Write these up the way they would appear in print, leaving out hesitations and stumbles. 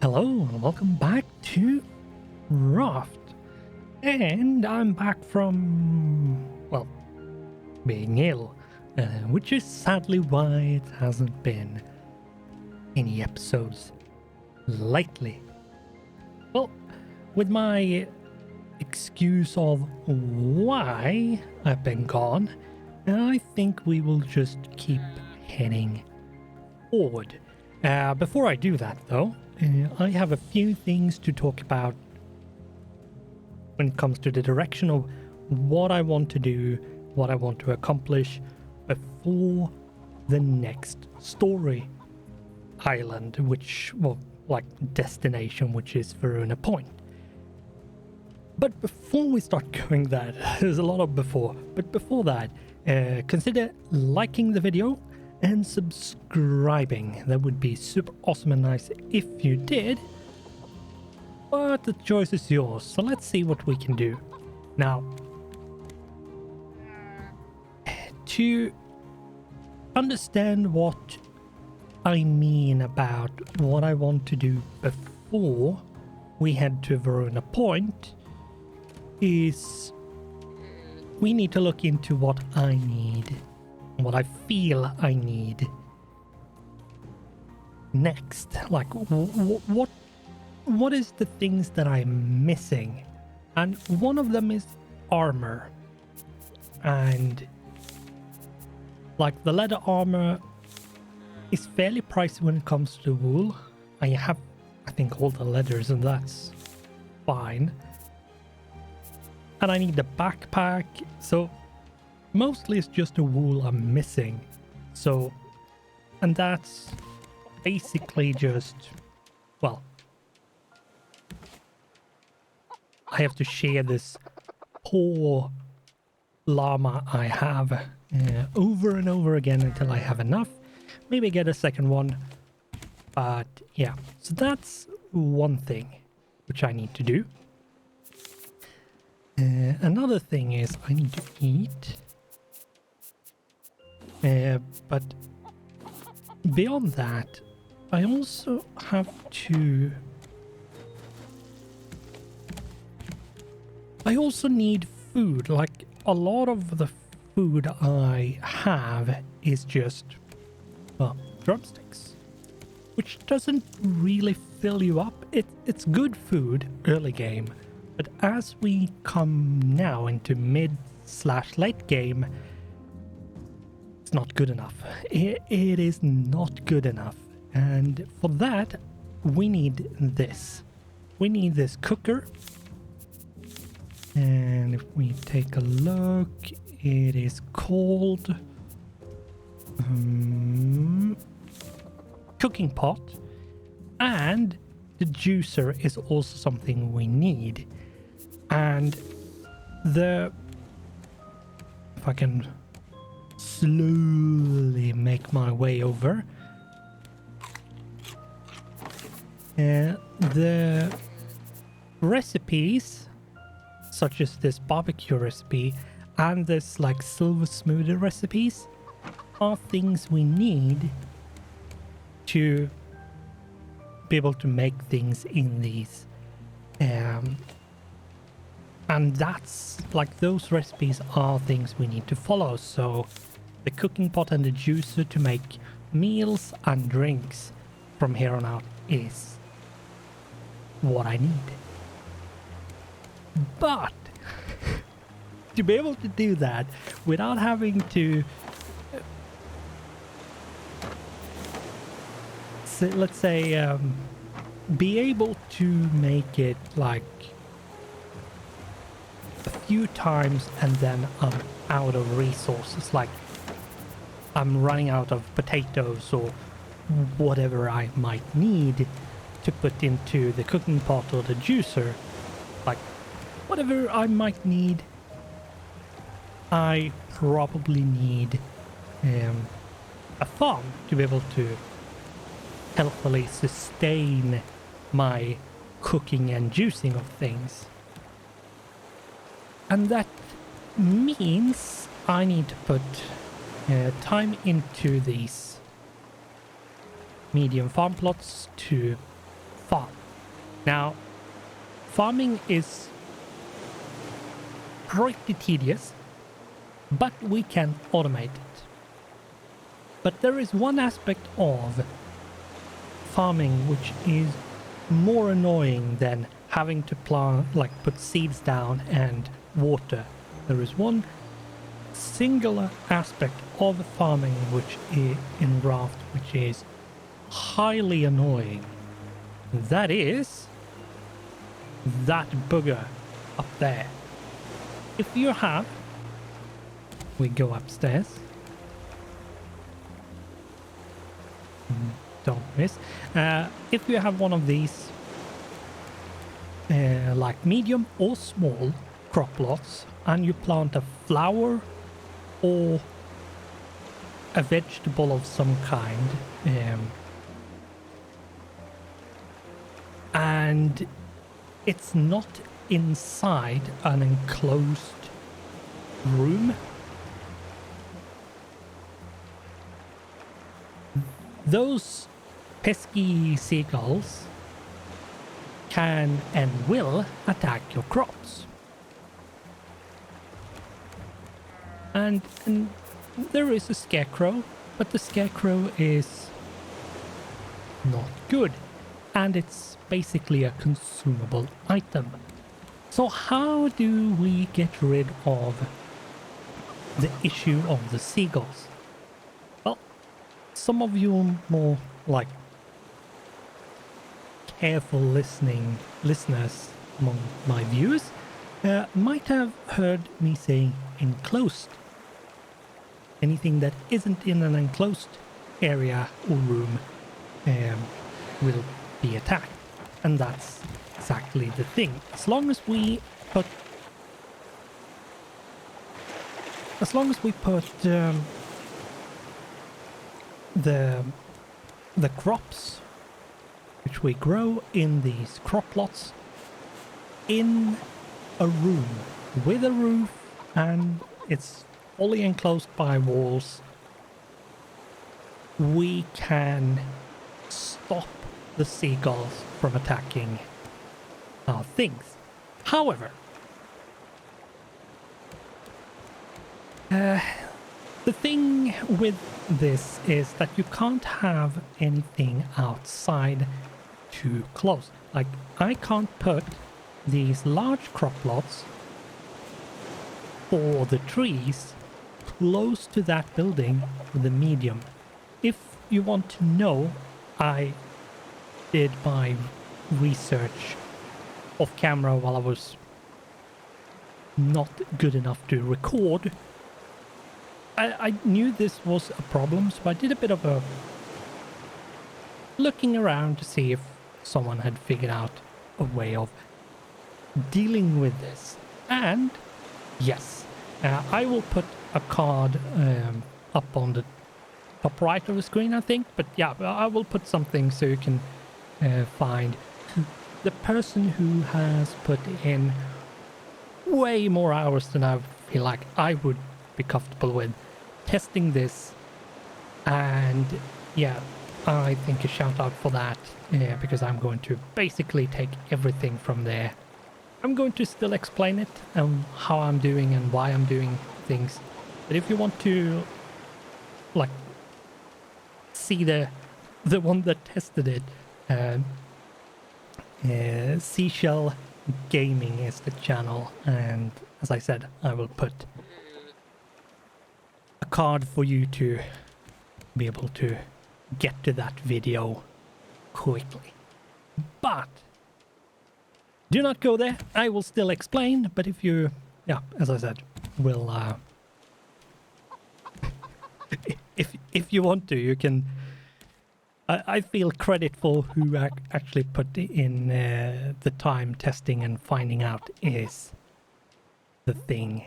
Hello and welcome back to Raft. And I'm back from, well, being ill, which is sadly why it hasn't been any episodes lately. Well, with my excuse of why I've been gone, I think we will just keep heading forward. Before I do that though, I have a few things to talk about when it comes to the direction of what I want to do, what I want to accomplish before the next story island, which, well, like destination, which is Verona Point. But before we start going that, there's a lot of before, but before that, consider liking the video and subscribing. That would be super awesome and nice if you did, but the choice is yours. So let's see what we can do now. To understand what I mean about what I want to do before we head to Verona Point is we need to look into what I need, what I feel I need next. Like what is the things that I'm missing? And one of them is armor. And like the leather armor is fairly pricey when it comes to wool. I have, I think, all the leathers and that's fine. And I need the backpack, so mostly it's just the wool I'm missing. So, and that's basically just, well, I have to share this poor llama I have over and over again until I have enough. Maybe get a second one, but yeah, so that's one thing which I need to do. Another thing is I need to eat. But beyond that, I also have to... I also need food. Like, a lot of the food I have is just, well, drumsticks, which doesn't really fill you up. It's good food early game, but as we come now into mid/late game, it's not good enough. It is not good enough. And for that, we need this. We need this cooker. And if we take a look, it is called cooking pot. And the juicer is also something we need. And if I can slowly make my way over, the recipes such as this barbecue recipe and this like silver smoothie recipes are things we need to be able to make things in these. And that's like, those recipes are things we need to follow. So the cooking pot and the juicer to make meals and drinks from here on out is what I need. But to be able to do that without having to let's say be able to make it like a few times and then I'm out of resources, like I'm running out of potatoes or whatever I might need to put into the cooking pot or the juicer, like whatever I might need, I probably need a farm to be able to healthily sustain my cooking and juicing of things. And that means I need to put time into these medium farm plots to farm. Now, farming is pretty tedious, but we can automate it. But there is one aspect of farming which is more annoying than having to plant, like put seeds down and water. There is one singular aspect of farming which is in Raft which is highly annoying. That is that bugger up there. If you have, we go upstairs. Don't miss. If you have one of these, like medium or small crop plots, and you plant a flower or a vegetable of some kind, and it's not inside an enclosed room, those pesky seagulls can and will attack your crops. And there is a scarecrow, but the scarecrow is not good, and it's basically a consumable item. So how do we get rid of the issue of the seagulls? Well, some of you more like careful listeners among my viewers might have heard me say enclosed. Anything that isn't in an enclosed area or room will be attacked, and that's exactly the thing. As long as we put the crops which we grow in these crop plots in a room with a roof and it's fully enclosed by walls, we can stop the seagulls from attacking our things. However, the thing with this is that you can't have anything outside too close. Like, I can't put these large crop plots for the trees close to that building with the medium. If you want to know, I did my research off camera while I was not good enough to record. I knew this was a problem, so I did a bit of a looking around to see if someone had figured out a way of dealing with this. And yes, I will put a card up on the top right of the screen, I think. But yeah, I will put something so you can find the person who has put in way more hours than I feel like I would be comfortable with testing this. And yeah, I think a shout out for that, because I'm going to basically take everything from there. I'm going to still explain it and how I'm doing and why I'm doing things. But if you want to like see the one that tested it, Seashell Gaming is the channel, and as I said, I will put a card for you to be able to get to that video quickly. But do not go there. I will still explain, but if you, yeah, as I said, will if you want to, you can. I feel credit for who actually put in the time testing and finding out is the thing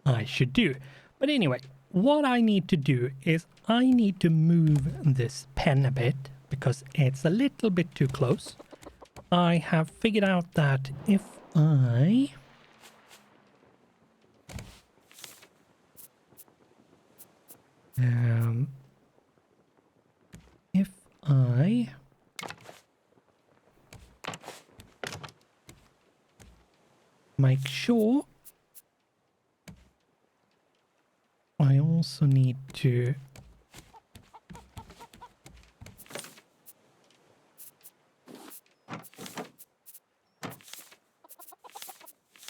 I should do. But anyway, what I need to do is I need to move this pen a bit because it's a little bit too close. I have figured out that if I make sure I also need to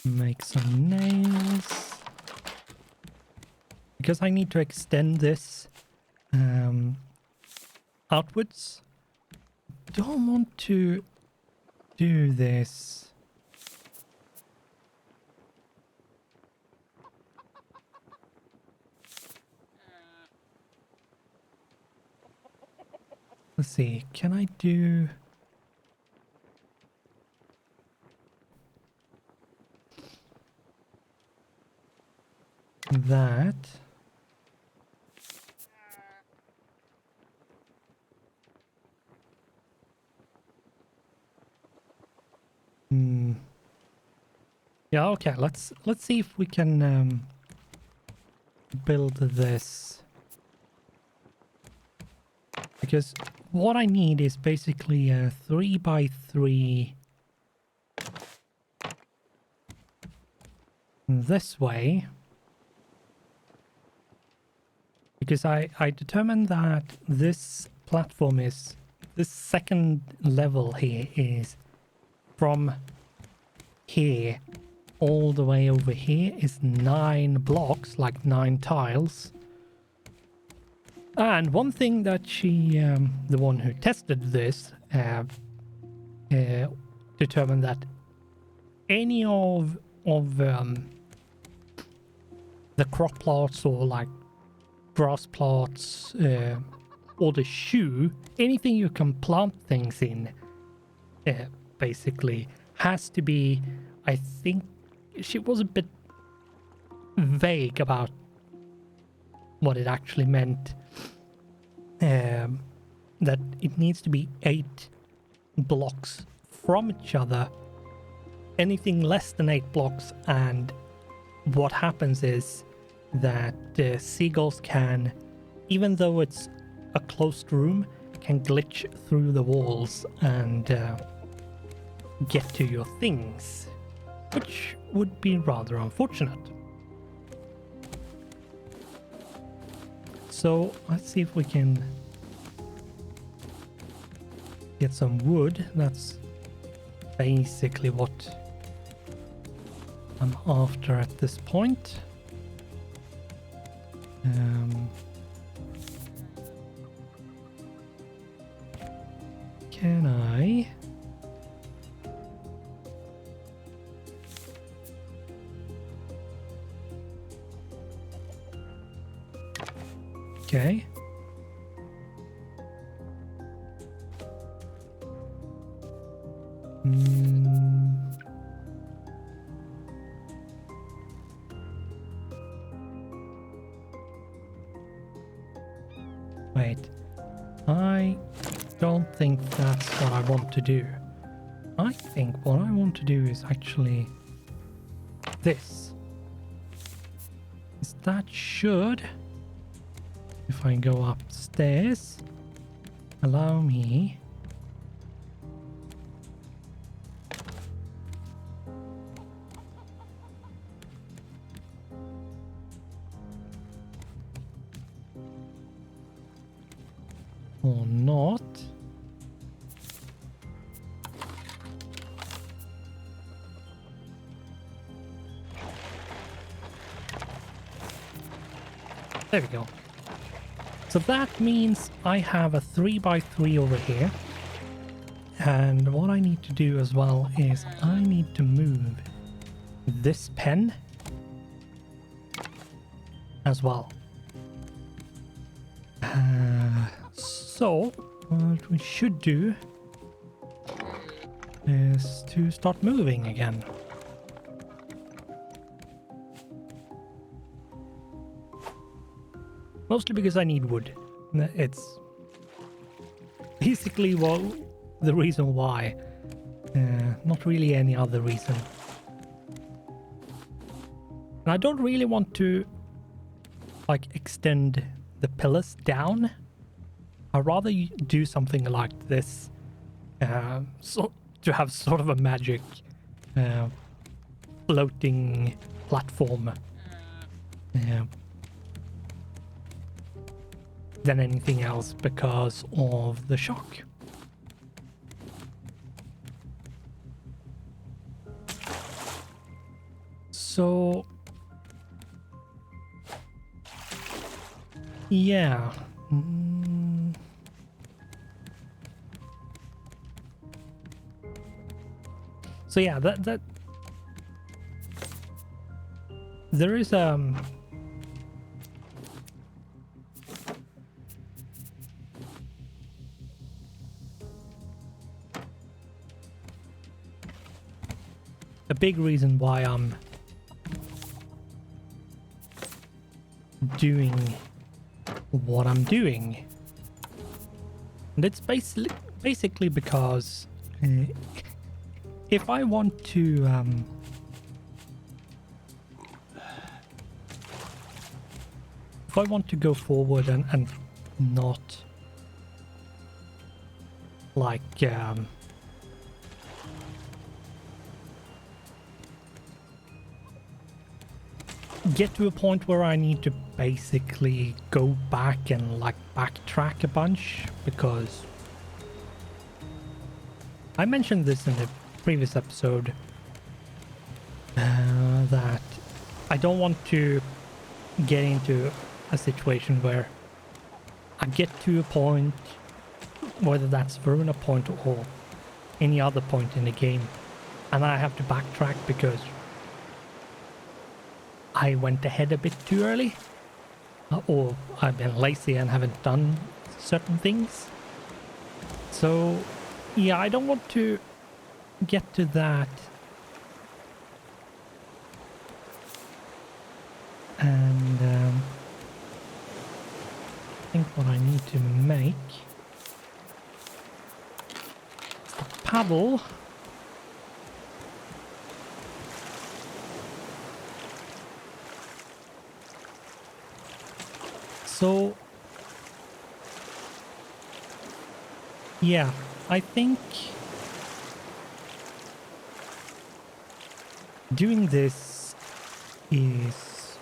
make some nails because I need to extend this outwards. Don't want to do this. Let's see, can I do that? Yeah, okay, let's see if we can build this. Because what I need is basically a 3x3 this way. Because I determined that this platform is, this second level here is from here all the way over here is 9 blocks, like 9 tiles. And one thing that she, the one who tested this, determined that any of the crop plots or like grass plots or the shoe, anything you can plant things in, basically has to be, I think she was a bit vague about what it actually meant. That it needs to be 8 blocks from each other. Anything less than 8 blocks, and what happens is that seagulls can, even though it's a closed room, can glitch through the walls and get to your things, which would be rather unfortunate. So let's see if we can get some wood. That's basically what I'm after at this point. Can I? Okay. Wait. I don't think that's what I want to do. I think what I want to do is actually this. That should, if I go upstairs, allow me or not. There we go. So that means I have a 3x3 over here. And what I need to do as well is I need to move this pen as well. So what we should do is to start moving again. Mostly because I need wood. It's basically the reason why. Not really any other reason. And I don't really want to like extend the pillars down. I'd rather do something like this, so to have sort of a magic floating platform than anything else because of the shock. So yeah. So yeah, that there is a big reason why I'm doing what I'm doing, and it's basically because if I want to go forward and not like get to a point where I need to basically go back and like backtrack a bunch, because I mentioned this in the previous episode that I don't want to get into a situation where I get to a point, whether that's Verona point or any other point in the game, and I have to backtrack because I went ahead a bit too early, or I've been lazy and haven't done certain things. So yeah, I don't want to get to that. And I think what I need to make is the paddle. So yeah, I think doing this is,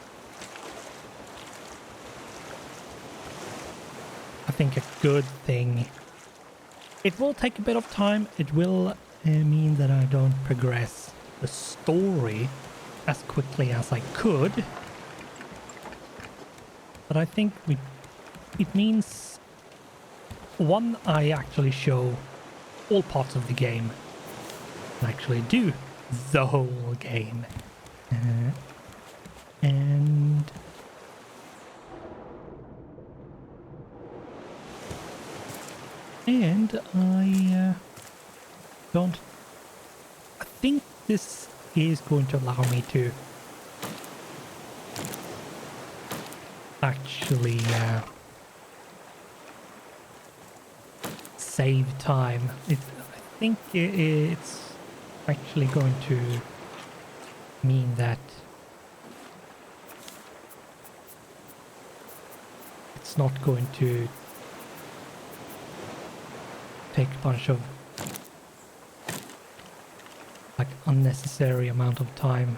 I think, a good thing. It will take a bit of time. It will mean that I don't progress the story as quickly as I could. But I think it means, one, I actually show all parts of the game and actually do the whole game. And I don't... I think this is going to allow me to actually save time. I think it's actually going to mean that it's not going to take a bunch of like unnecessary amount of time.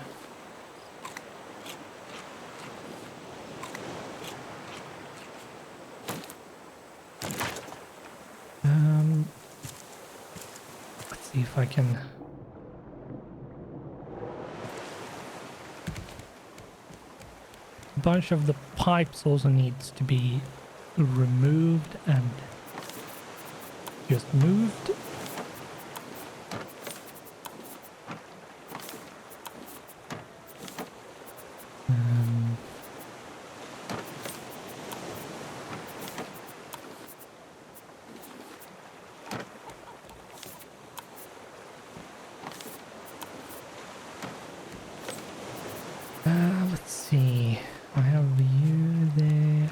Let's see if I can. A bunch of the pipes also needs to be removed and just moved. Let's see. I have you there.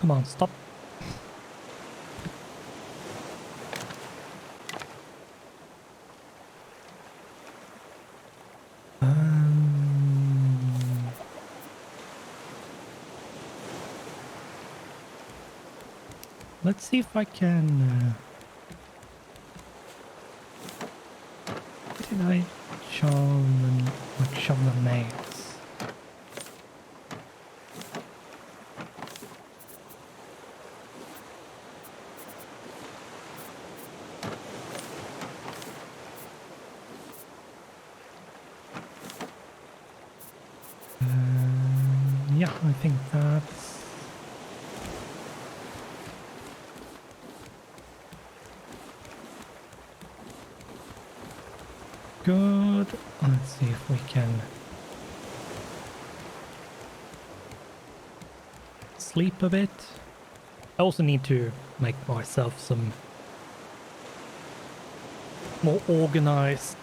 Come on, stop. Let's see if I can did I shove the nails? Yeah, I think that's... good. Let's see if we can sleep a bit. I also need to make myself some more organized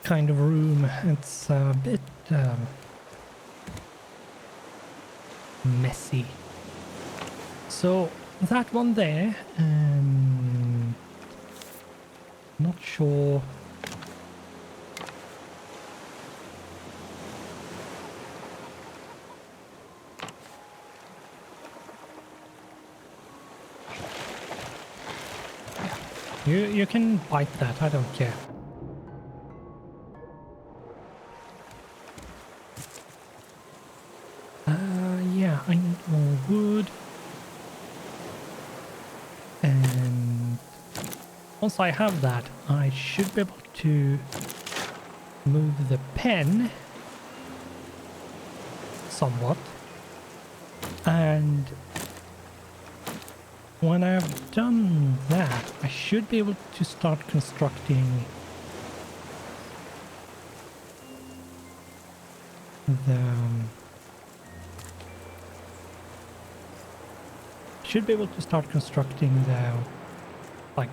kind of room. It's a bit messy. So that one there, not sure. You can bite that, I don't care. Yeah, I need more wood. And once I have that, I should be able to move the pen somewhat. And when I've done that, I should be able to start constructing the... should be able to start constructing the, like,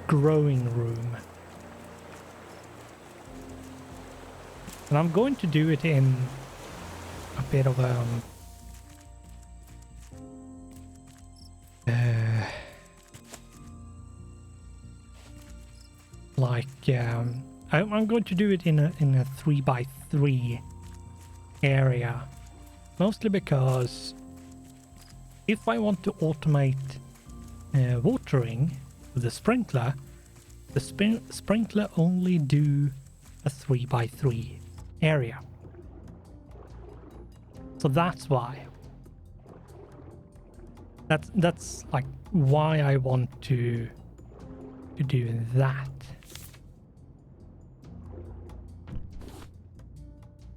growing room. And I'm going to do it in a bit of a... I'm going to do it in a 3x3 area, mostly because if I want to automate watering with the sprinkler only do a 3x3 area. So that's why. That's like why I want to do that.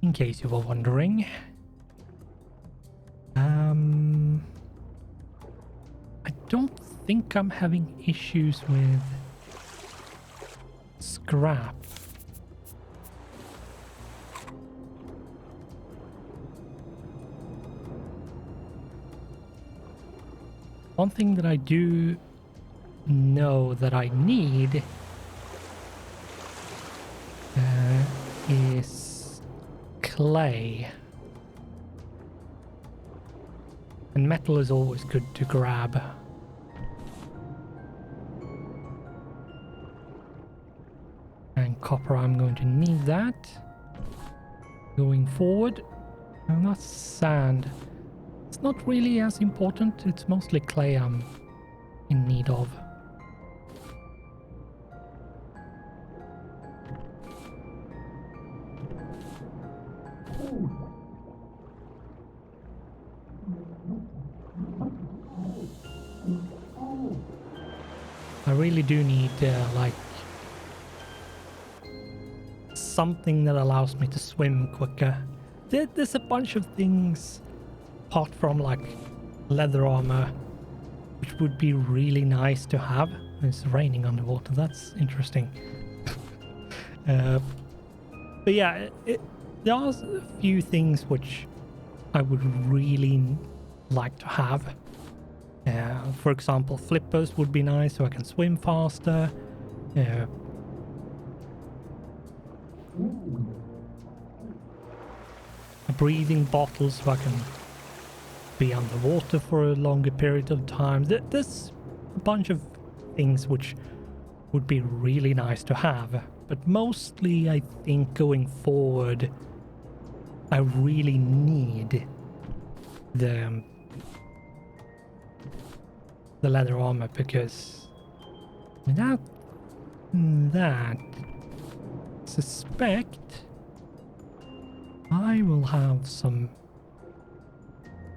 In case you were wondering. I don't think I'm having issues with scrap. One thing that I do know that I need is clay. And metal is always good to grab. And copper, I'm going to need that going forward. And that's sand. It's not really as important. It's mostly clay I'm in need of. I really do need like something that allows me to swim quicker. There's a bunch of things apart from like leather armor, which would be really nice to have. It's raining underwater. That's interesting. But yeah, there are a few things which I would really like to have. For example, flippers would be nice so I can swim faster. A breathing bottle so I can be underwater for a longer period of time. There's a bunch of things which would be really nice to have. But mostly I think going forward I really need the leather armor, because without that, suspect I will have some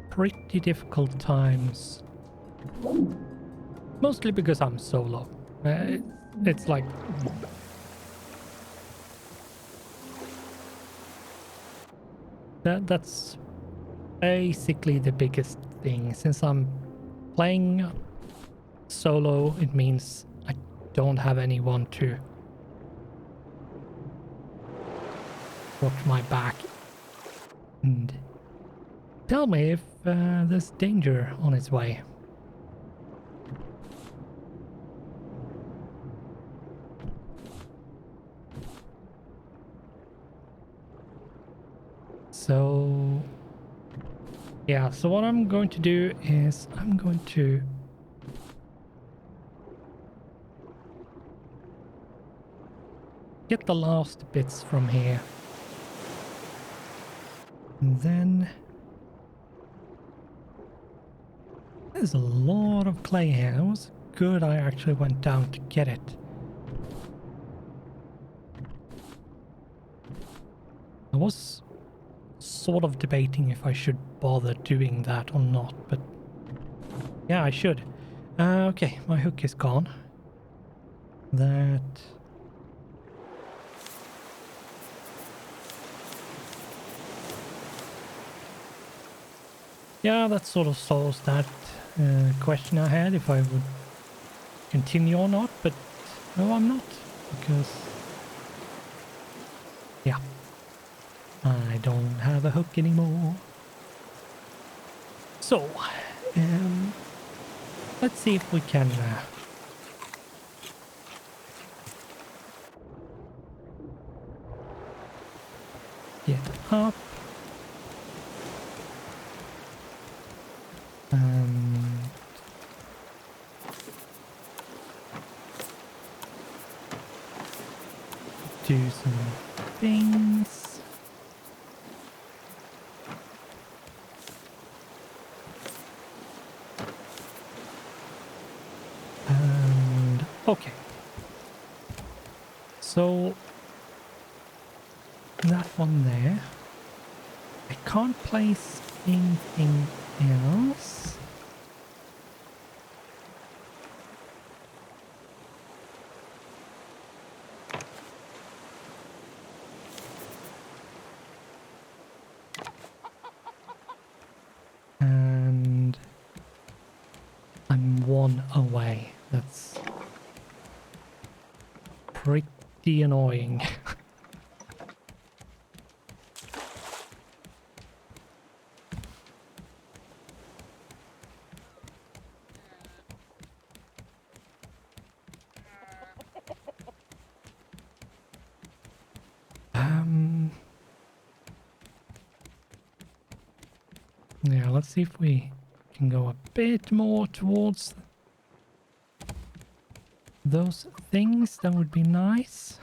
pretty difficult times. Mostly because I'm solo. It's like... That's basically the biggest thing. Since I'm playing solo, it means I don't have anyone to watch my back and tell me if there's danger on its way. So yeah, so what I'm going to do is I'm going to get the last bits from here. And then there's a lot of clay here. It was good I actually went down to get it. I was sort of debating if I should bother doing that or not, but yeah, I should. Okay, my hook is gone. That... yeah, that sort of solves that question I had, if I would continue or not, but no, I'm not, because yeah, I don't have a hook anymore. So, let's see if we can get up. Do some things. And okay. So that one there. I can't place anything else. And I'm one away. That's pretty annoying. Yeah, let's see if we can go a bit more towards those things. That would be nice.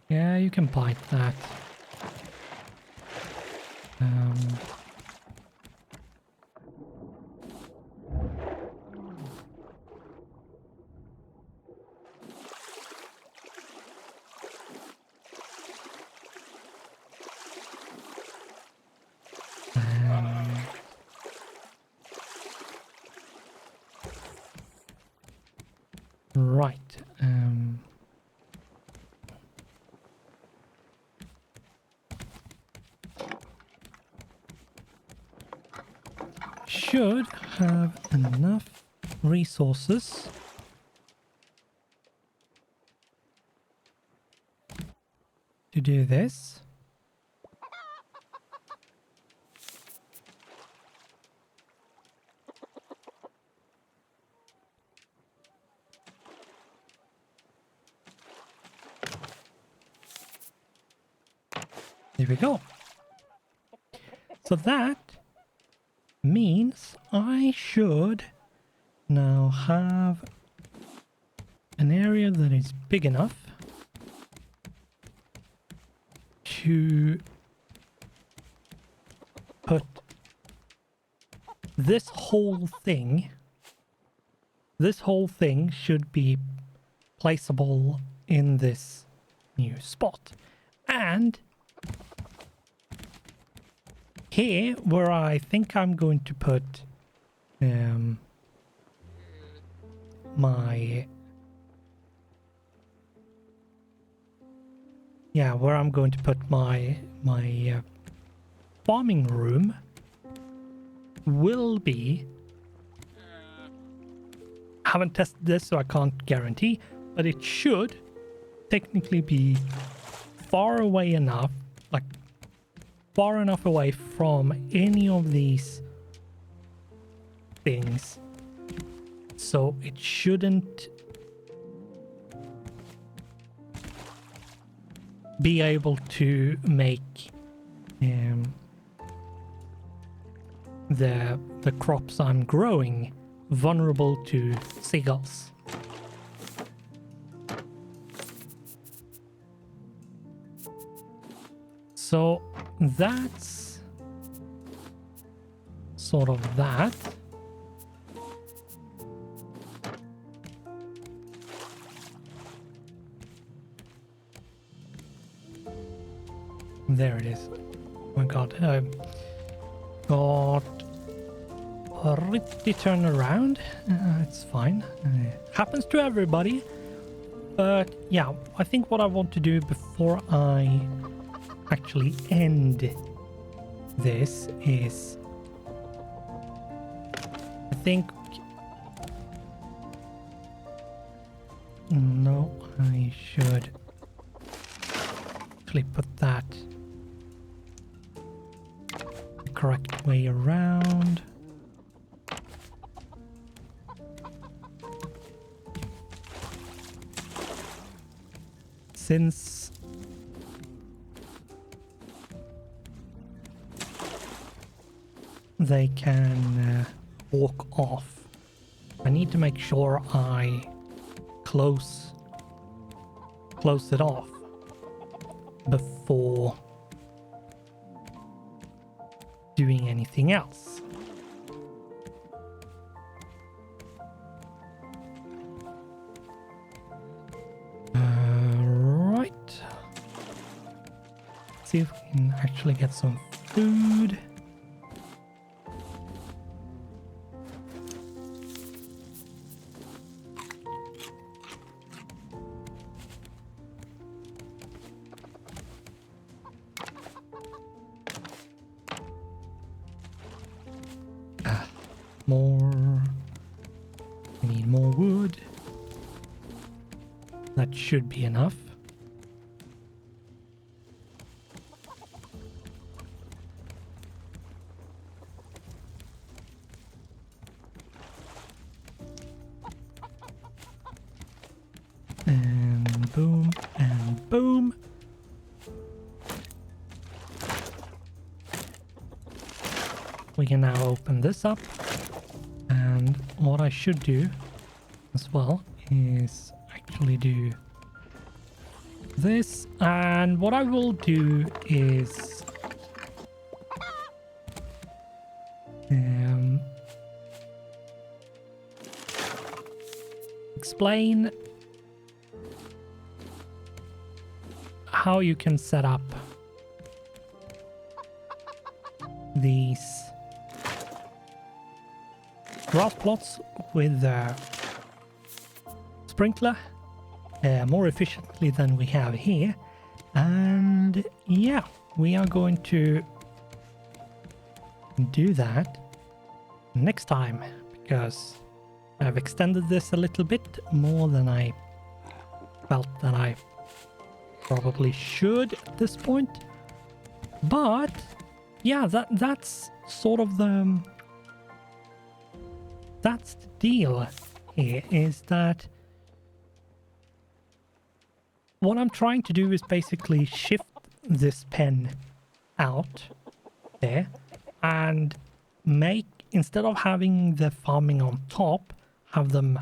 Yeah, you can bite that. Right. Should have enough resources to do this. There we go. So that means I should now have an area that is big enough to put this whole thing should be placeable in this new spot. And here, where I think I'm going to put where I'm going to put my farming room will be, I haven't tested this so I can't guarantee, but it should technically be far away enough, like far enough away from any of these things, so it shouldn't be able to make the crops I'm growing vulnerable to seagulls. So that's sort of that. There it is. Oh my god, got pretty turn around. It's fine. Happens to everybody. But yeah, I think what I want to do before I actually end this is, I think, no, I should actually put that the correct way around. Since they can walk off, I need to make sure I close it off before doing anything else. Right. See if we can actually get some food. More. We need more wood. That should be enough. And boom, and boom. We can now open this up. And what I should do as well is actually do this. And what I will do is explain how you can set up these grass plots with sprinkler more efficiently than we have here. And yeah, we are going to do that next time, because I've extended this a little bit more than I felt that I probably should at this point. But yeah, that's sort of that's the deal here, is that what I'm trying to do is basically shift this pen out there and make, instead of having the farming on top, have them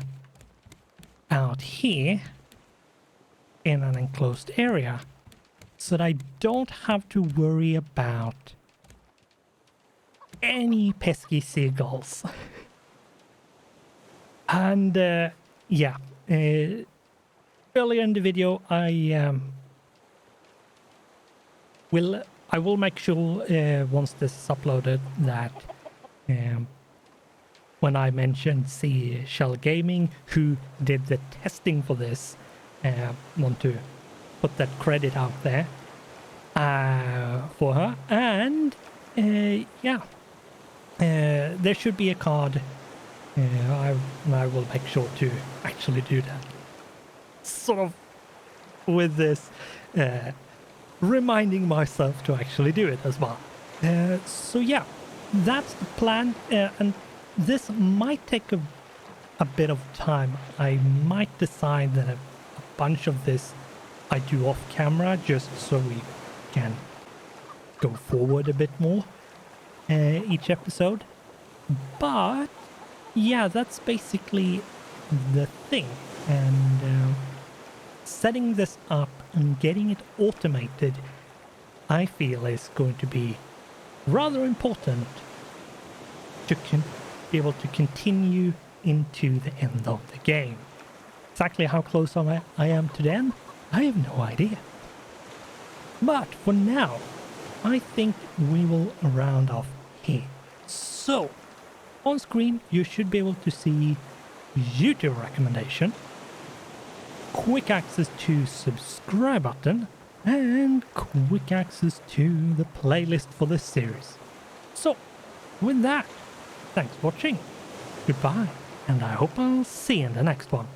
out here in an enclosed area, so that I don't have to worry about any pesky seagulls. And yeah, earlier in the video, I will make sure once this is uploaded that when I mentioned Seashell Gaming, who did the testing for this, want to put that credit out there for her. And yeah, there should be a card. I will make sure to actually do that. Sort of with this, reminding myself to actually do it as well. So yeah, that's the plan, and this might take a bit of time. I might decide that a bunch of this I do off camera just so we can go forward a bit more each episode. But yeah, that's basically the thing. And setting this up and getting it automated, I feel is going to be rather important to be able to continue into the end of the game. Exactly how close I am to the end, I have no idea. But for now, I think we will round off here. So, on screen you should be able to see YouTube recommendation, quick access to subscribe button, and quick access to the playlist for this series. So, with that, thanks for watching, goodbye, and I hope I'll see you in the next one.